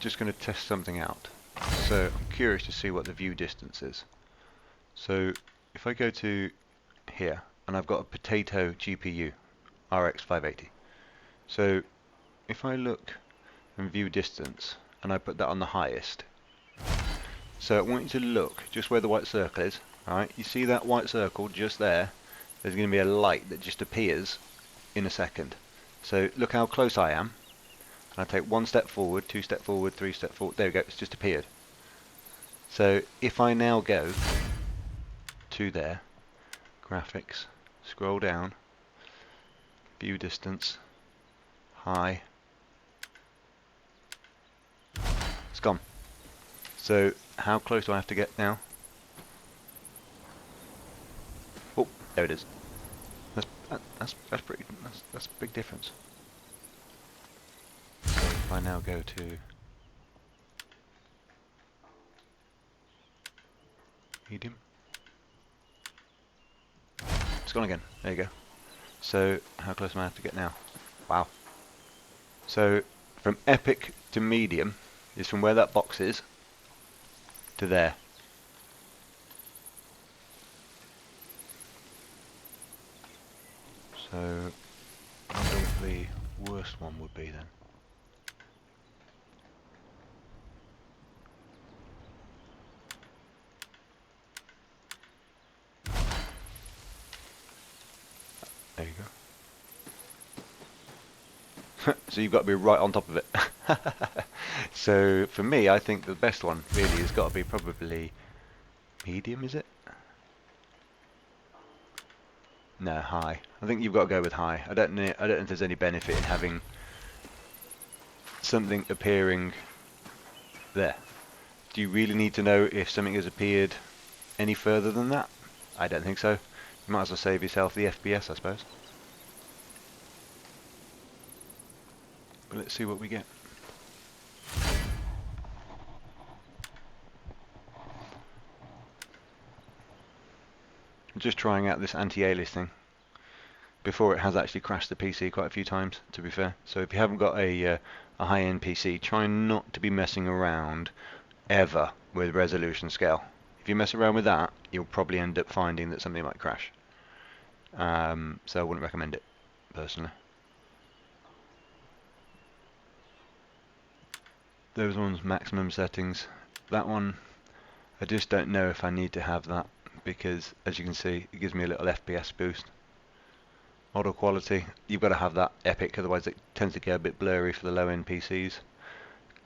just going to test something out. So I'm curious to see what the view distance is. So if I go to here, and I've got a potato GPU, RX 580. So if I look and view distance, and I put that on the highest, so I want you to look just where the white circle is. Alright, you see that white circle just there? There's going to be a light that just appears in a second. So look how close I am. And I take 1 step forward, 2 step forward, 3 step forward. There we go, it's just appeared. So if I now go to there, graphics, scroll down, view distance, high, it's gone. So how close do I have to get now? Oh, there it is. That's pretty. That's a big difference. So if I now go to medium, it's gone again. There you go. So how close do I have to get now? Wow. So from epic to medium is from where that box is to there. So I wonder what the worst one would be then. There you go. So you've got to be right on top of it. So for me, I think the best one really has got to be probably medium, is it? No, high. I think you've got to go with high. I don't know if there's any benefit in having something appearing there. Do you really need to know if something has appeared any further than that? I don't think so. You might as well save yourself the FPS, I suppose. But let's see what we get. I'm just trying out this anti-alias thing before it has actually crashed the PC quite a few times, to be fair. So if you haven't got a high-end PC, try not to be messing around ever with resolution scale. If you mess around with that, you'll probably end up finding that something might crash. So I wouldn't recommend it, personally. Those ones, maximum settings. That one, I just don't know if I need to have that, because as you can see, it gives me a little FPS boost. Model quality, you've got to have that epic, otherwise it tends to get a bit blurry for the low-end PCs.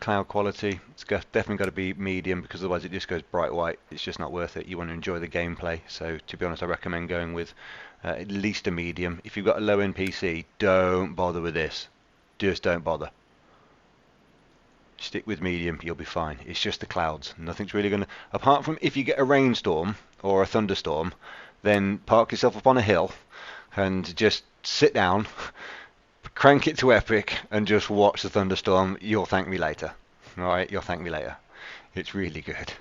Cloud quality, it's definitely got to be medium, because otherwise it just goes bright white. It's just not worth it. You want to enjoy the gameplay, so to be honest, I recommend going with at least a medium. If you've got a low-end PC, don't bother with this. Just don't bother. Stick with medium, you'll be fine. It's just the clouds. Nothing's really going to... Apart from if you get a rainstorm or a thunderstorm, then park yourself up on a hill and just sit down, crank it to epic, and just watch the thunderstorm. You'll thank me later. Alright, you'll thank me later. It's really good.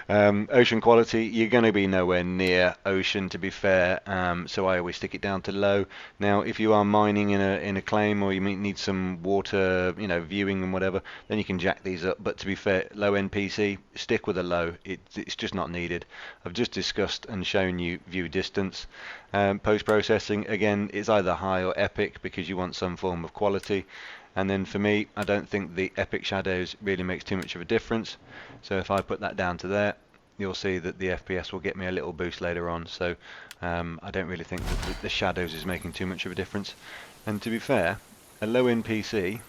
Ocean quality, you're going to be nowhere near ocean, to be fair, so I always stick it down to low. Now if you are mining in a claim, or you need some water, viewing and whatever, then you can jack these up, but to be fair, low end PC, stick with a low. It's just not needed. I've just discussed and shown you view distance. Post processing, again, it's either high or epic, because you want some form of quality. And then for me, I don't think the epic shadows really makes too much of a difference. So if I put that down to there, you'll see that the FPS will get me a little boost later on. So I don't really think that the shadows is making too much of a difference. And to be fair, a low-end PC,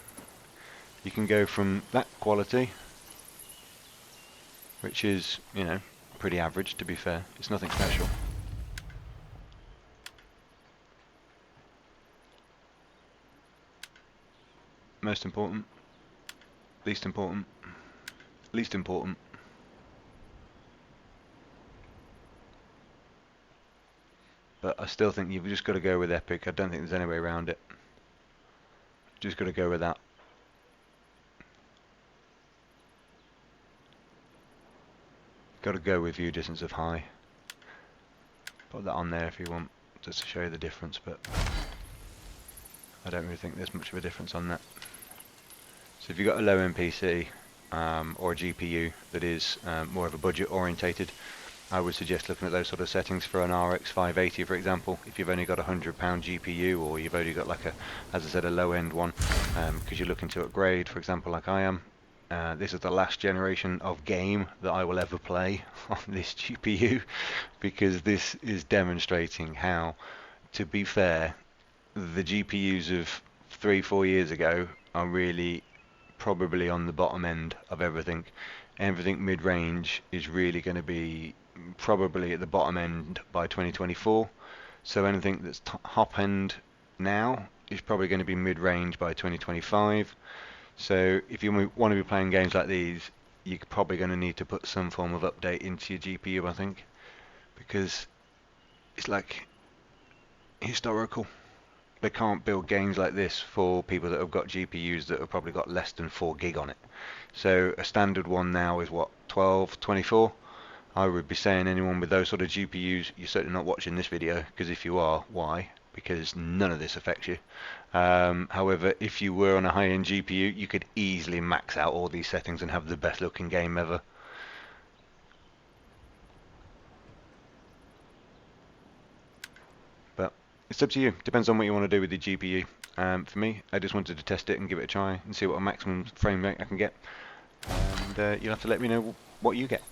you can go from that quality, which is, pretty average, to be fair. It's nothing special. Most important, least important, least important. But I still think you've just got to go with epic. I don't think there's any way around it. Just got to go with that. Got to go with view distance of high. Put that on there if you want, just to show you the difference, but I don't really think there's much of a difference on that. So if you've got a low-end PC or a GPU that is more of a budget orientated, I would suggest looking at those sort of settings for an RX 580, for example. If you've only got a £100 GPU, or you've only got like a, as I said, a low-end one, because you're looking to upgrade, for example, like I am. This is the last generation of game that I will ever play on this GPU, because this is demonstrating how, to be fair, the GPUs of 3-4 years ago are really probably on the bottom end of everything. Everything mid-range is really going to be probably at the bottom end by 2024. So anything that's top end now is probably going to be mid-range by 2025. So if you want to be playing games like these, you're probably going to need to put some form of update into your GPU, I think, because it's like historical. They can't build games like this for people that have got GPUs that have probably got less than 4 gig on it. So a standard one now is what, 12, 24? I would be saying anyone with those sort of GPUs, you're certainly not watching this video, because if you are, why? Because none of this affects you. However, if you were on a high-end GPU, you could easily max out all these settings and have the best looking game ever. But it's up to you. Depends on what you want to do with the GPU. For me, I just wanted to test it and give it a try and see what a maximum frame rate I can get. And you'll have to let me know what you get.